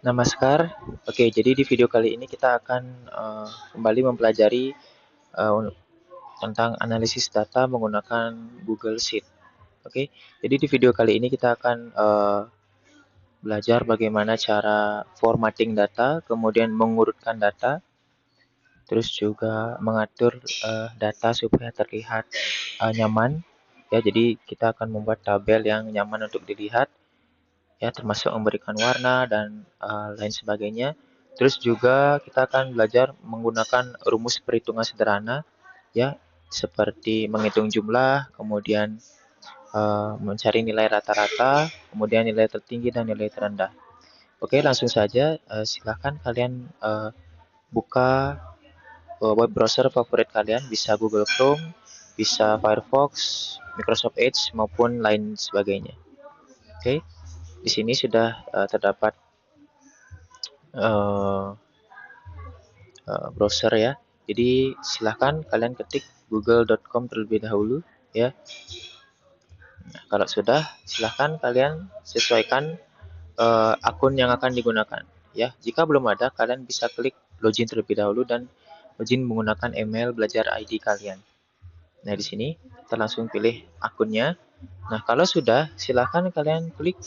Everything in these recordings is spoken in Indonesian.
Namaskar. Oke, jadi di video kali ini kita akan kembali mempelajari uh, tentang analisis data menggunakan Google Sheet. Oke, jadi di video kali ini kita akan belajar bagaimana cara formatting data, kemudian mengurutkan data, terus juga mengatur data supaya terlihat nyaman. Ya, jadi kita akan membuat tabel yang nyaman untuk dilihat, ya, termasuk memberikan warna dan lain sebagainya. Terus juga kita akan belajar menggunakan rumus perhitungan sederhana, ya, seperti menghitung jumlah, kemudian mencari nilai rata-rata, kemudian nilai tertinggi dan nilai terendah. Oke, langsung saja. Silahkan kalian buka web browser favorit kalian, bisa Google Chrome, bisa Firefox, Microsoft Edge maupun lain sebagainya. Oke, di sini sudah terdapat uh, browser, ya. Jadi silahkan kalian ketik google.com terlebih dahulu, ya. Nah, kalau sudah, silahkan kalian sesuaikan akun yang akan digunakan, ya. Jika belum ada, kalian bisa klik login terlebih dahulu dan login menggunakan email belajar ID kalian. Nah, di sini kita langsung pilih akunnya. Nah, kalau sudah, silahkan kalian klik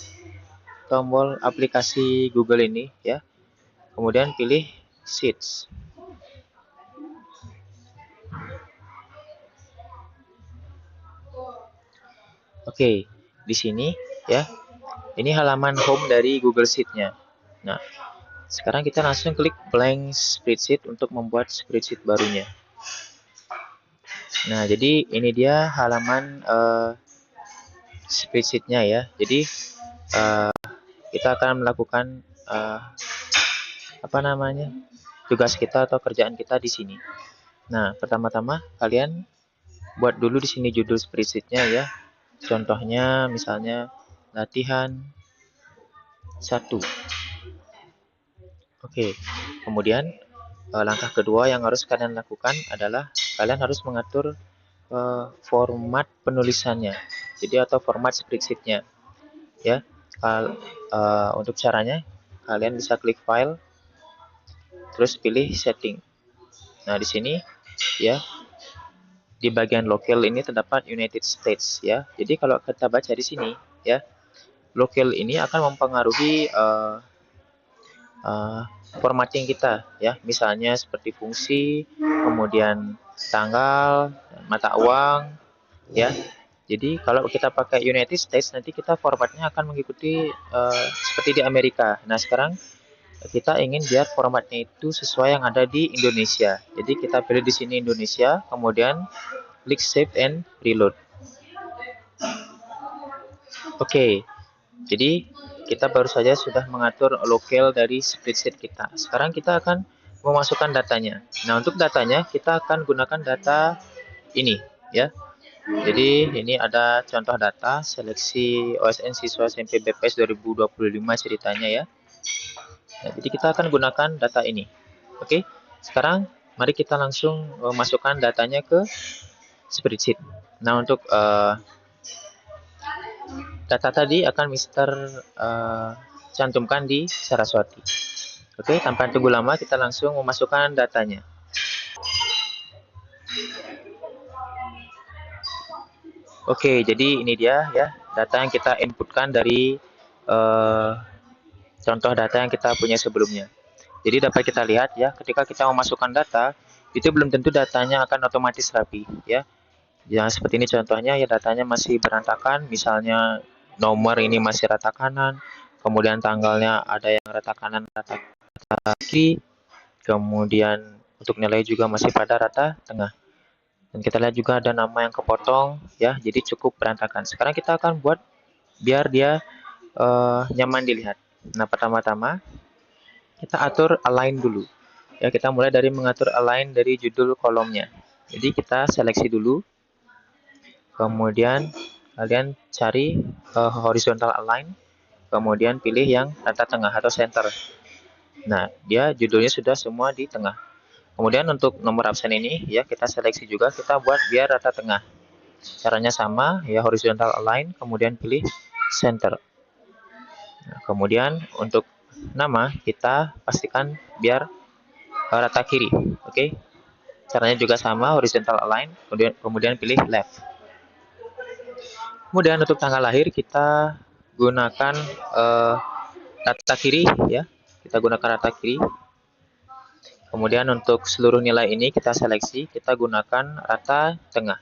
tombol aplikasi Google ini, ya. Kemudian pilih Sheets. Oke, di sini, ya. Ini halaman home dari Google Sheet-nya. Nah, sekarang kita langsung klik blank spreadsheet untuk membuat spreadsheet barunya. Nah, jadi ini dia halaman spreadsheet-nya, ya. Jadi kita akan melakukan tugas kita atau kerjaan kita di sini. Nah, pertama-tama kalian buat dulu di sini judul spreadsheet-nya, ya. Contohnya misalnya latihan 1. Oke, kemudian langkah kedua yang harus kalian lakukan adalah kalian harus mengatur format penulisannya, jadi atau format spreadsheet-nya, ya. Untuk caranya kalian bisa klik file, terus pilih setting. Nah, di sini, ya, di bagian lokal ini terdapat United States, ya. Jadi kalau kita baca di sini, ya, lokal ini akan mempengaruhi formatting kita, ya. Misalnya seperti fungsi, kemudian tanggal, mata uang, ya. Jadi kalau kita pakai United States, nanti kita formatnya akan mengikuti seperti di Amerika. Nah, sekarang kita ingin biar formatnya itu sesuai yang ada di Indonesia. Jadi kita pilih di sini Indonesia, kemudian klik save and reload. Oke, jadi kita baru saja sudah mengatur lokal dari spreadsheet kita. Sekarang kita akan memasukkan datanya. Nah, untuk datanya kita akan gunakan data ini, ya. Jadi ini ada contoh data seleksi OSN siswa SMP BPS 2025 ceritanya, ya. Nah, jadi kita akan gunakan data ini. Oke, sekarang mari kita langsung masukkan datanya ke spreadsheet. Nah, untuk data tadi akan Mister cantumkan di Saraswati. Oke, tanpa tunggu lama kita langsung memasukkan datanya. Oke, jadi ini dia, ya, data yang kita inputkan dari contoh data yang kita punya sebelumnya. Jadi dapat kita lihat, ya, ketika kita memasukkan data, itu belum tentu datanya akan otomatis rapi, ya. Yang seperti ini contohnya, ya, datanya masih berantakan, misalnya nomor ini masih rata kanan, kemudian tanggalnya ada yang rata kanan, rata kiri, kemudian untuk nilai juga masih pada rata tengah. Dan kita lihat juga ada nama yang kepotong, ya, jadi cukup berantakan. Sekarang kita akan buat biar dia nyaman dilihat. Nah, pertama-tama kita atur align dulu. Ya, kita mulai dari mengatur align dari judul kolomnya. Jadi kita seleksi dulu. Kemudian kalian cari horizontal align. Kemudian pilih yang rata tengah atau center. Nah, dia judulnya sudah semua di tengah. Kemudian untuk nomor absen ini, ya, kita seleksi juga, kita buat biar rata tengah. Caranya sama, ya, horizontal align, kemudian pilih center. Nah, kemudian untuk nama, kita pastikan biar rata kiri. Oke. Caranya juga sama, horizontal align, kemudian pilih left. Kemudian untuk tanggal lahir kita gunakan rata kiri ya. Kita gunakan rata kiri. Kemudian untuk seluruh nilai ini kita seleksi, kita gunakan rata tengah.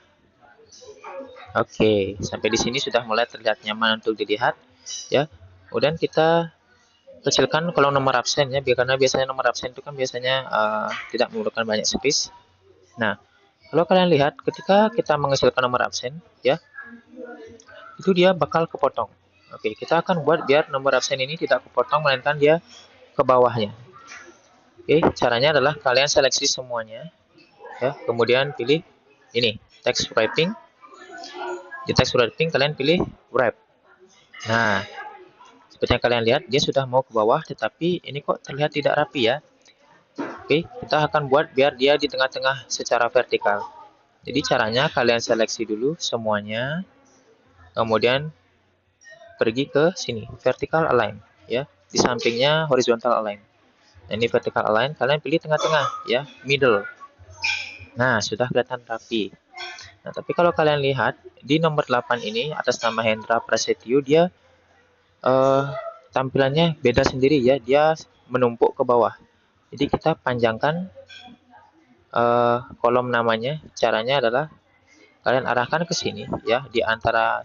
Oke, sampai di sini sudah mulai terlihat nyaman untuk dilihat ya. Kemudian kita kecilkan kolom nomor absen ya, karena biasanya nomor absen itu kan biasanya tidak memerlukan banyak space. Nah, kalau kalian lihat ketika kita mengecilkan nomor absen ya, itu dia bakal kepotong. Oke, kita akan buat biar nomor absen ini tidak kepotong, melainkan dia ke bawahnya. Oke, caranya adalah kalian seleksi semuanya ya, kemudian pilih ini text wrapping. Di text wrapping kalian pilih wrap. Nah, seperti yang kalian lihat dia sudah mau ke bawah, tetapi ini kok terlihat tidak rapi ya. Oke, kita akan buat biar dia di tengah-tengah secara vertikal. Jadi caranya kalian seleksi dulu semuanya, kemudian pergi ke sini vertical align ya, di sampingnya horizontal align. Nah, ini vertical align, kalian pilih tengah-tengah ya, middle. Nah, sudah kelihatan rapi. Nah, tapi kalau kalian lihat di nomor 8 ini atas nama Hendra Prasetyo, dia tampilannya beda sendiri ya, dia menumpuk ke bawah. Jadi kita panjangkan kolom namanya. Caranya adalah kalian arahkan ke sini ya, di antara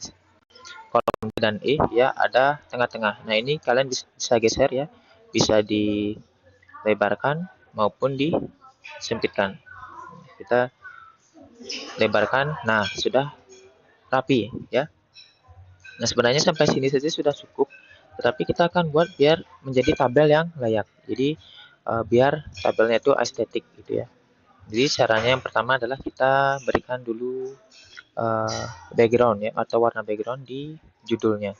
kolom D dan E ya, ada tengah-tengah. Nah, ini kalian bisa geser ya, bisa dilebarkan maupun disempitkan. Kita lebarkan. Nah, sudah rapi ya. Nah, sebenarnya sampai sini saja sudah cukup, tetapi kita akan buat biar menjadi tabel yang layak. Jadi biar tabelnya itu estetik gitu ya. Jadi caranya yang pertama adalah kita berikan dulu background ya, atau warna background di judulnya.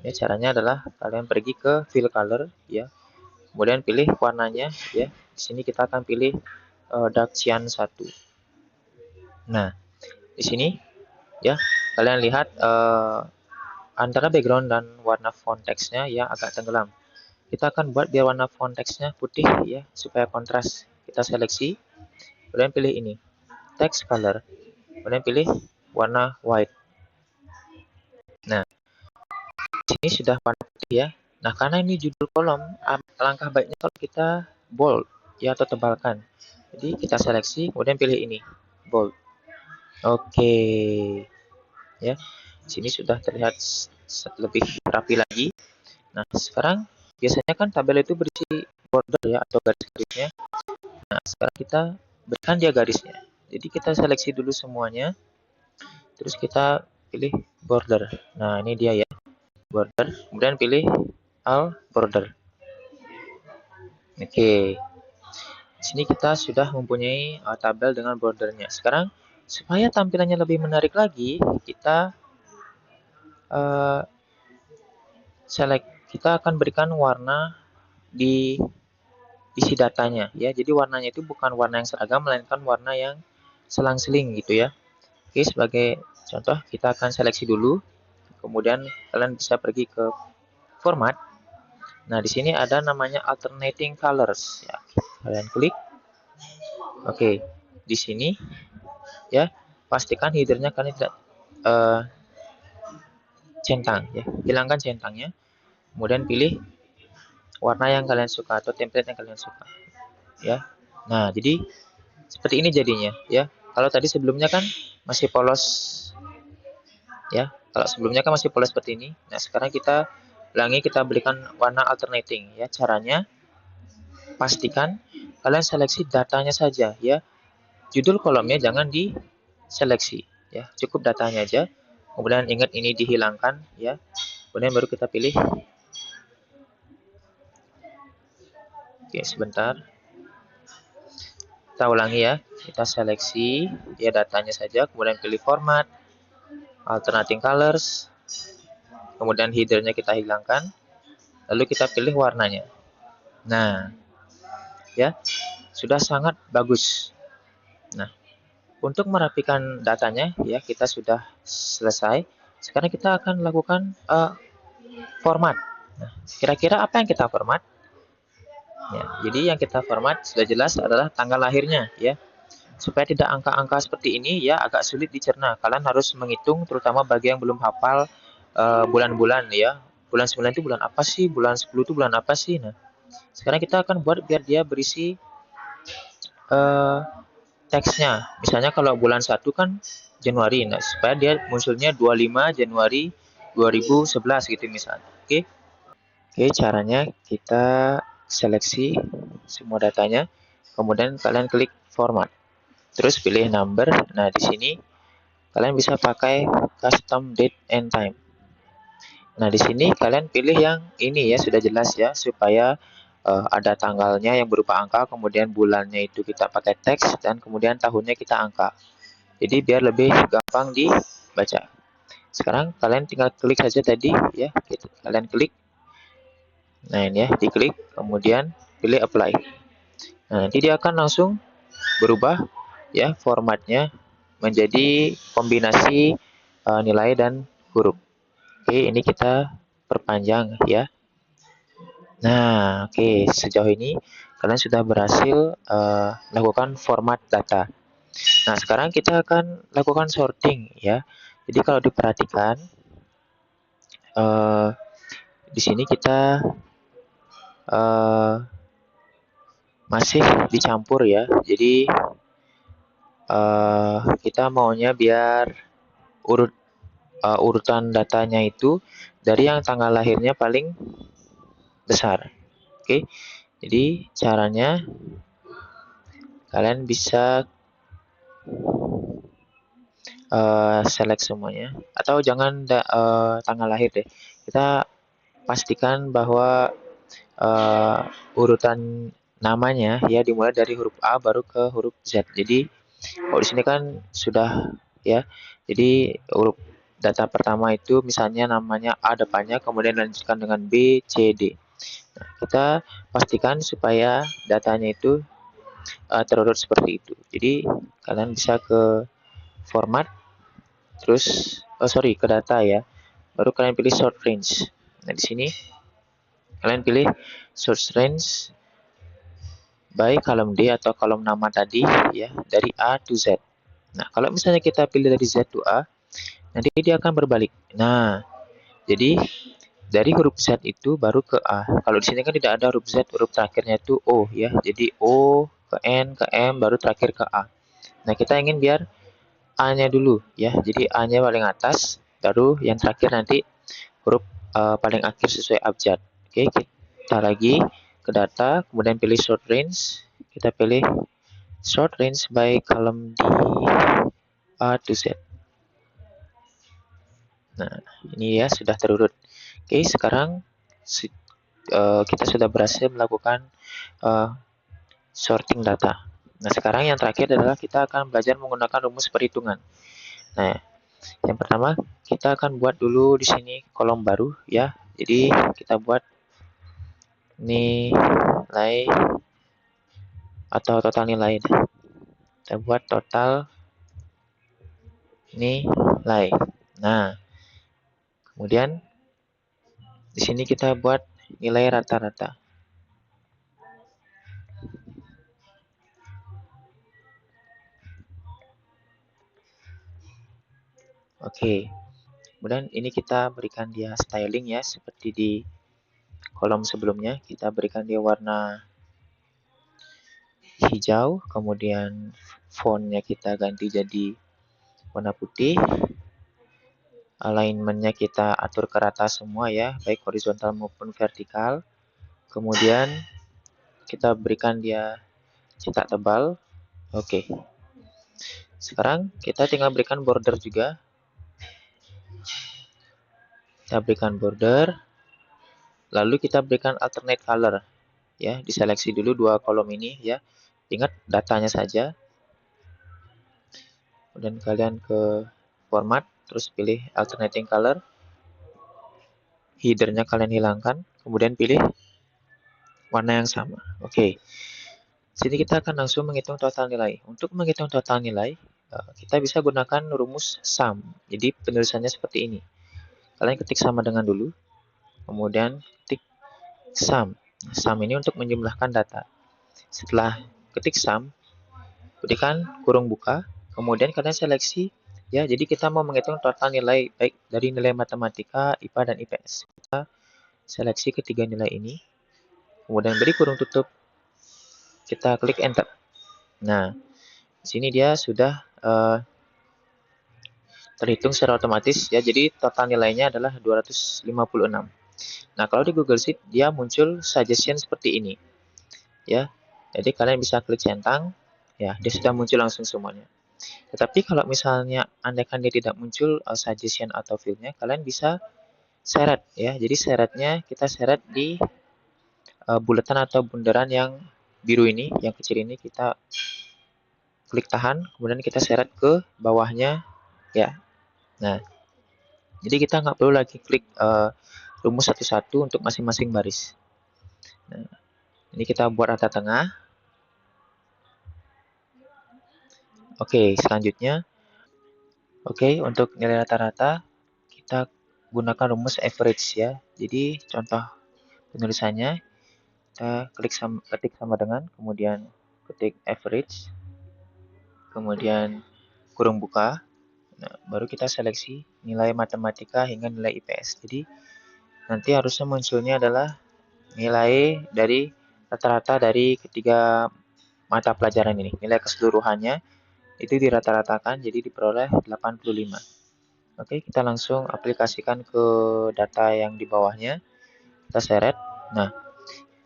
Ya, caranya adalah kalian pergi ke fill color ya. Kemudian pilih warnanya ya. Di sini kita akan pilih dark cyan 1. Nah, di sini ya, kalian lihat antara background dan warna font teksnya ya agak tenggelam. Kita akan buat biar warna font teksnya putih ya, supaya kontras. Kita seleksi, kemudian pilih ini, text color, kemudian pilih warna white. Nah, sini sudah warna putih ya. Nah, karena ini judul kolom, langkah baiknya kalau kita bold ya, atau tebalkan. Jadi kita seleksi, kemudian pilih ini, bold. Oke, ya. Sini sudah terlihat lebih rapi lagi. Nah, sekarang biasanya kan tabel itu berisi border ya, atau garis-garisnya. Nah, sekarang kita berikan dia garisnya. Jadi kita seleksi dulu semuanya, terus kita pilih border. Nah, ini dia ya, border. Kemudian pilih all border. Oke, di sini kita sudah mempunyai tabel dengan bordernya. Sekarang supaya tampilannya lebih menarik lagi, kita kita akan berikan warna di isi datanya ya. Jadi warnanya itu bukan warna yang seragam, melainkan warna yang selang-seling gitu ya. Oke, sebagai contoh kita akan seleksi dulu, kemudian kalian bisa pergi ke format. Nah, di sini ada namanya alternating colors ya. Kalian klik. Oke, di sini ya, pastikan headernya kalian tidak centang ya. Hilangkan centangnya. Kemudian pilih warna yang kalian suka atau template yang kalian suka ya. Nah, jadi seperti ini jadinya ya. Kalau tadi sebelumnya kan masih polos ya. Kalau sebelumnya kan masih polos seperti ini. Nah, sekarang kita ulangi, kita berikan warna alternating ya. Caranya pastikan kalian seleksi datanya saja ya. Judul kolomnya jangan diseleksi ya. Cukup datanya aja. Kemudian ingat ini dihilangkan ya. Kemudian baru kita pilih. Oke, sebentar. Kita ulangi ya. Kita seleksi ya datanya saja, kemudian pilih format, alternating colors, kemudian headernya kita hilangkan, lalu kita pilih warnanya. Nah, ya, sudah sangat bagus. Nah, untuk merapikan datanya ya, kita sudah selesai. Sekarang kita akan lakukan format Nah, kira-kira apa yang kita format? Ya, jadi yang kita format sudah jelas adalah tanggal lahirnya ya. Supaya tidak angka-angka seperti ini ya agak sulit dicerna. Kalian harus menghitung terutama bagi yang belum hafal bulan-bulan ya. Bulan 9 itu bulan apa sih? Bulan 10 itu bulan apa sih? Nah, sekarang kita akan buat biar dia berisi eh, teksnya. Misalnya kalau bulan 1 kan Januari. Nah, supaya dia munculnya 25 Januari 2011 gitu misalnya. Oke. Oke, caranya kita seleksi semua datanya. Kemudian kalian klik format. Terus pilih number. Nah, di sini kalian bisa pakai custom date and time. Nah, di sini kalian pilih yang ini ya, sudah jelas ya, supaya ada tanggalnya yang berupa angka, kemudian bulannya itu kita pakai teks, dan kemudian tahunnya kita angka. Jadi biar lebih gampang dibaca. Sekarang kalian tinggal klik saja tadi ya, gitu. Kalian klik. Nah, ini ya, diklik, kemudian pilih apply. Nah, nanti dia akan langsung berubah ya formatnya menjadi kombinasi nilai dan huruf. Oke, ini kita perpanjang ya. Nah, oke, sejauh ini kalian sudah berhasil melakukan format data. Nah, sekarang kita akan lakukan sorting ya. Jadi kalau diperhatikan eh, di sini kita eh, masih dicampur ya. Jadi kita maunya biar urutan datanya itu dari yang tanggal lahirnya paling besar. Oke, jadi caranya kalian bisa select semuanya atau jangan tanggal lahir deh. Kita pastikan bahwa urutan namanya ya dimulai dari huruf A baru ke huruf Z. Jadi kalau di sini kan sudah ya. Jadi huruf data pertama itu misalnya namanya A depannya, kemudian lanjutkan dengan B, C, D. Nah, kita pastikan supaya datanya itu terurut seperti itu. Jadi kalian bisa ke format, terus sorry ke data ya. Baru kalian pilih sort range. Nah, di sini kalian pilih sort range by kolom D atau kolom nama tadi ya, dari A to Z. Nah, kalau misalnya kita pilih dari Z to A, nanti dia akan berbalik. Nah, jadi dari huruf Z itu baru ke A. Kalau di sini kan tidak ada huruf Z, huruf terakhirnya itu O ya. Jadi O ke N ke M baru terakhir ke A. Nah, kita ingin biar A-nya dulu ya. Jadi A-nya paling atas, baru yang terakhir nanti huruf paling akhir sesuai abjad. Oke, kita lagi ke data, kemudian pilih short range. Kita pilih short range by column D A to Z. Nah, ini ya sudah terurut. Oke, sekarang kita sudah berhasil melakukan uh, sorting data. Nah, sekarang yang terakhir adalah kita akan belajar menggunakan rumus perhitungan. Nah, yang pertama kita akan buat dulu di sini kolom baru ya. Jadi kita buat nilai atau total nilai. Kita buat total nilai. Nah, kemudian di sini kita buat nilai rata-rata. Oke. Kemudian ini kita berikan dia styling ya, seperti di kolom sebelumnya. Kita berikan dia warna hijau, kemudian fontnya kita ganti jadi warna putih. Alignmentnya kita atur ke rata semua ya, baik horizontal maupun vertikal. Kemudian kita berikan dia cetak tebal. Oke. Sekarang kita tinggal berikan border juga. Kita berikan border, lalu kita berikan alternate color ya, diseleksi dulu dua kolom ini ya, ingat datanya saja. Kemudian kalian ke format, terus pilih alternating color, headernya kalian hilangkan, kemudian pilih warna yang sama. Oke, sini kita akan langsung menghitung total nilai. Untuk menghitung total nilai kita bisa gunakan rumus sum. Jadi penulisannya seperti ini, kalian ketik sama dengan dulu, kemudian sum. Sum ini untuk menjumlahkan data. Setelah ketik sum, berikan kurung buka, kemudian kalian seleksi ya. Jadi kita mau menghitung total nilai baik dari nilai matematika, IPA dan IPS. Kita seleksi ketiga nilai ini, kemudian beri kurung tutup. Kita klik enter. Nah, di sini dia sudah terhitung secara otomatis ya. Jadi total nilainya adalah 256. Nah, kalau di Google Sheet dia muncul suggestion seperti ini ya. Jadi kalian bisa klik centang ya, dia sudah muncul langsung semuanya. Tetapi kalau misalnya andaikan dia tidak muncul suggestion atau field-nya, kalian bisa seret ya. Jadi seretnya kita seret di bulatan atau bundaran yang biru ini, yang kecil ini kita klik tahan, kemudian kita seret ke bawahnya ya. Nah, jadi kita nggak perlu lagi klik rumus satu-satu untuk masing-masing baris. Nah, ini kita buat rata tengah. Oke, selanjutnya. Oke, untuk nilai rata-rata kita gunakan rumus average ya. Jadi contoh penulisannya kita ketik sama dengan, kemudian ketik average, kemudian kurung buka. Nah, baru kita seleksi nilai matematika hingga nilai IPS. Jadi nanti harusnya munculnya adalah nilai dari rata-rata dari ketiga mata pelajaran ini. Nilai keseluruhannya itu dirata-ratakan jadi diperoleh 85. Oke, kita langsung aplikasikan ke data yang di bawahnya. Kita seret. Nah,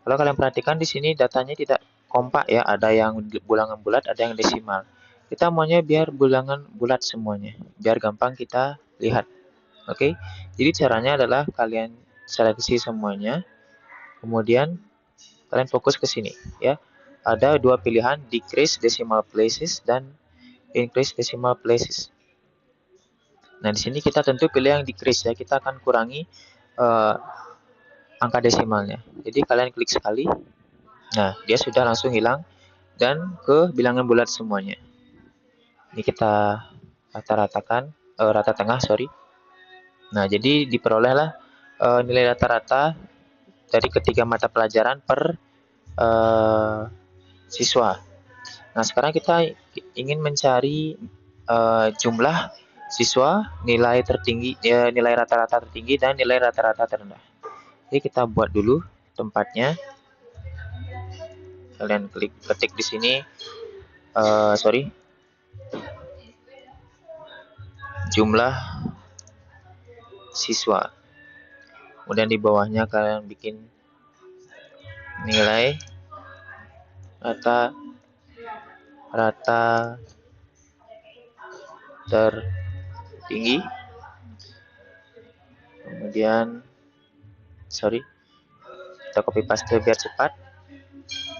kalau kalian perhatikan di sini datanya tidak kompak ya, ada yang bilangan bulat, ada yang desimal. Kita maunya biar bilangan bulat semuanya, biar gampang kita lihat. Oke, jadi caranya adalah kalian seleksi semuanya, kemudian kalian fokus ke sini ya. Ada dua pilihan, decrease decimal places dan increase decimal places. Nah, di sini kita tentu pilih yang decrease ya, kita akan kurangi angka desimalnya. Jadi kalian klik sekali, nah dia sudah langsung hilang dan ke bilangan bulat semuanya. Ini kita rata-ratakan, rata tengah, sorry. Nah, jadi diperolehlah nilai rata-rata dari ketiga mata pelajaran per siswa. Nah, sekarang kita ingin mencari jumlah siswa, nilai tertinggi, nilai rata-rata tertinggi dan nilai rata-rata terendah. Jadi kita buat dulu tempatnya. Kalian ketik di sini, jumlah siswa. Kemudian di bawahnya kalian bikin nilai rata tertinggi. Kemudian kita copy paste biar cepat.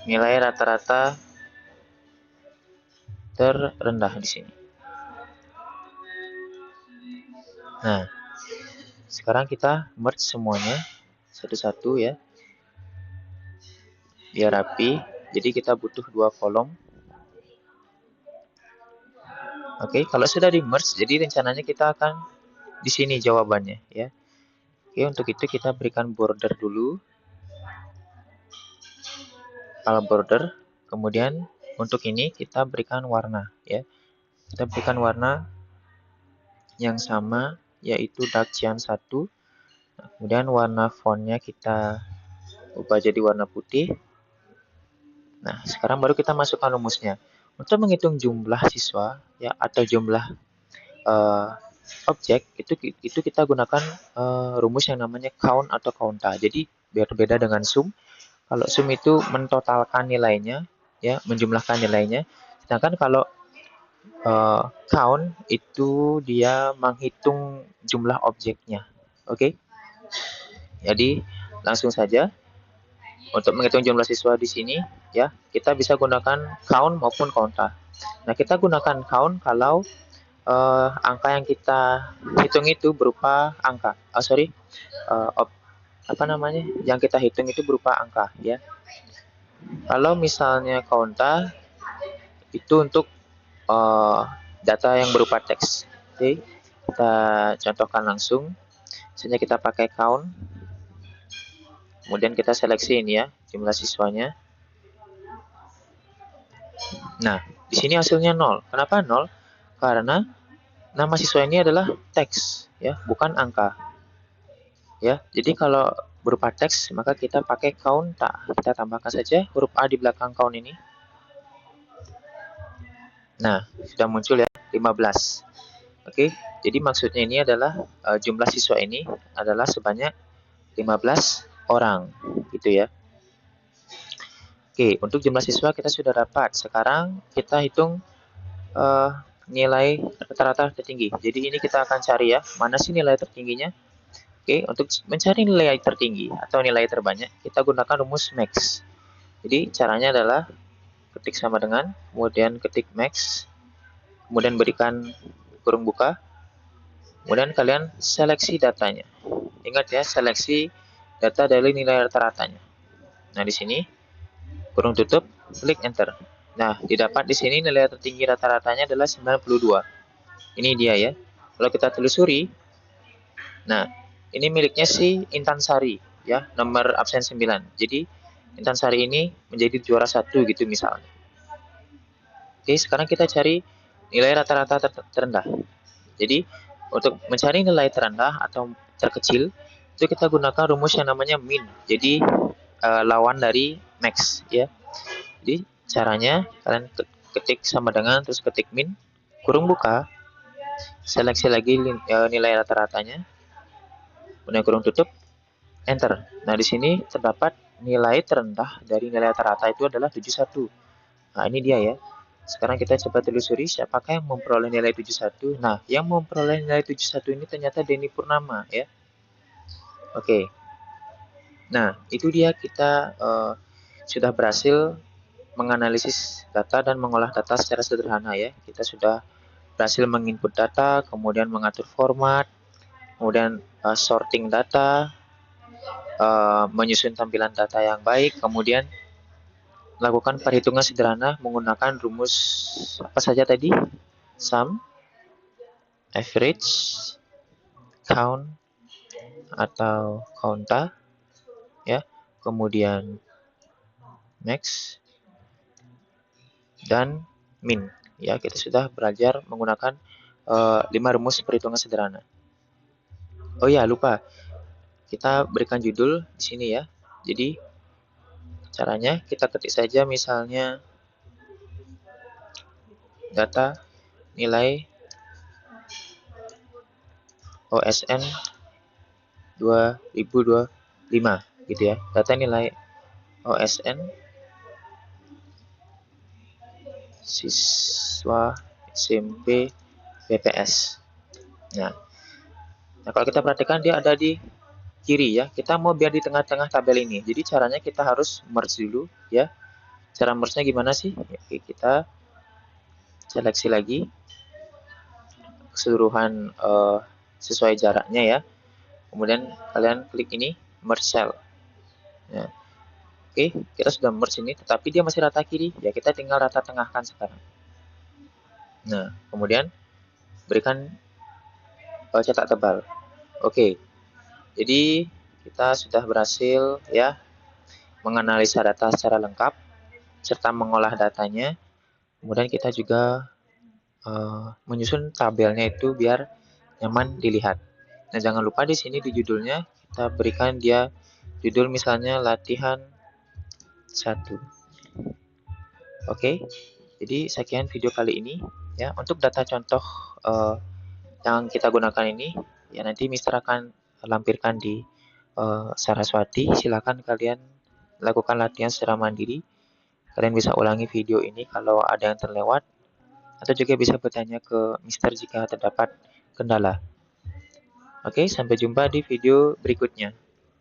Nilai rata-rata terendah di sini. Nah, sekarang kita merge semuanya satu-satu ya, biar rapi. Jadi kita butuh 2 kolom. Oke, kalau sudah di merge, jadi rencananya kita akan di sini jawabannya ya. Oke, untuk itu kita berikan border dulu, border. Kemudian untuk ini kita berikan warna ya. Kita berikan warna yang sama, yaitu dark cyan 1. Kemudian warna fontnya kita ubah jadi warna putih. Nah, sekarang baru kita masukkan rumusnya. Untuk menghitung jumlah siswa ya atau jumlah objek itu kita gunakan rumus yang namanya count atau counta. Jadi biar beda dengan sum. Kalau sum itu mentotalkan nilainya ya, menjumlahkan nilainya. Sedangkan kalau count itu dia menghitung jumlah objeknya. Oke. Jadi langsung saja untuk menghitung jumlah siswa di sini ya, kita bisa gunakan count maupun counta. Nah, kita gunakan count kalau angka yang kita hitung itu berupa angka. Yang kita hitung itu berupa angka ya. Kalau misalnya counta itu untuk data yang berupa teks. Oke, kita contohkan langsung. Misalnya kita pakai count. Kemudian kita seleksi ini ya, jumlah siswanya. Nah, di sini hasilnya 0. Kenapa 0? Karena nama siswa ini adalah teks ya, bukan angka. Ya, jadi kalau berupa teks maka kita pakai count. Kita tambahkan saja huruf A di belakang count ini. Nah, sudah muncul ya 15. Oke, jadi maksudnya ini adalah jumlah siswa ini adalah sebanyak 15 orang gitu ya. Oke, untuk jumlah siswa kita sudah dapat. Sekarang kita hitung nilai rata-rata tertinggi. Jadi ini kita akan cari ya, mana sih nilai tertingginya? Oke, untuk mencari nilai tertinggi atau nilai terbanyak, kita gunakan rumus max. Jadi caranya adalah ketik sama dengan, kemudian ketik max, kemudian berikan kurung buka, kemudian kalian seleksi datanya. Ingat ya, seleksi data dari nilai rata-ratanya. Nah, di sini kurung tutup, klik enter. Nah, didapat di sini nilai tertinggi rata-ratanya adalah 92. Ini dia ya. Kalau kita telusuri, nah, ini miliknya si Intan Sari ya, nomor absen 9. Jadi Intan Sari ini menjadi juara 1 gitu misalnya. Oke, sekarang kita cari nilai rata-rata terendah. Jadi untuk mencari nilai terendah atau terkecil itu kita gunakan rumus yang namanya min. Jadi lawan dari max ya. Jadi caranya kalian ketik sama dengan terus ketik min, kurung buka, seleksi lagi nilai rata-ratanya, kemudian kurung tutup, enter. Nah, di sini terdapat nilai terendah dari nilai rata-rata itu adalah 71. Nah, ini dia ya. Sekarang kita coba telusuri siapakah yang memperoleh nilai 71. Nah, yang memperoleh nilai 71 ini ternyata Denny Purnama ya. Oke. Nah, itu dia kita sudah berhasil menganalisis data dan mengolah data secara sederhana ya. Kita sudah berhasil menginput data, kemudian mengatur format, kemudian sorting data, menyusun tampilan data yang baik, kemudian lakukan perhitungan sederhana menggunakan rumus apa saja tadi? Sum, average, count atau counta, ya, kemudian max dan min. Ya, kita sudah belajar menggunakan 5 rumus perhitungan sederhana. Oh ya, lupa. Kita berikan judul di sini ya. Jadi caranya kita ketik saja misalnya data nilai OSN 2025 gitu ya. Data nilai OSN siswa SMP BPS. Nah, kalau kita perhatikan dia ada di kiri ya. Kita mau biar di tengah-tengah tabel ini. Jadi caranya kita harus merge dulu ya. Cara merge-nya gimana sih? Oke, kita seleksi lagi keseluruhan sesuai jaraknya ya. Kemudian kalian klik ini merge cell. Nah, oke, kita sudah merge ini, tetapi dia masih rata kiri. Ya, kita tinggal rata tengahkan sekarang. Nah, kemudian berikan cetak tebal. Oke, jadi kita sudah berhasil ya menganalisa data secara lengkap serta mengolah datanya. Kemudian kita juga menyusun tabelnya itu biar nyaman dilihat. Nah, jangan lupa di sini di judulnya kita berikan dia judul misalnya latihan 1. Oke, jadi sekian video kali ini ya. Untuk data contoh yang kita gunakan ini ya nanti Mister akan lampirkan di Saraswati. Silakan kalian lakukan latihan secara mandiri. Kalian bisa ulangi video ini kalau ada yang terlewat atau juga bisa bertanya ke Mister jika terdapat kendala. Oke, sampai jumpa di video berikutnya.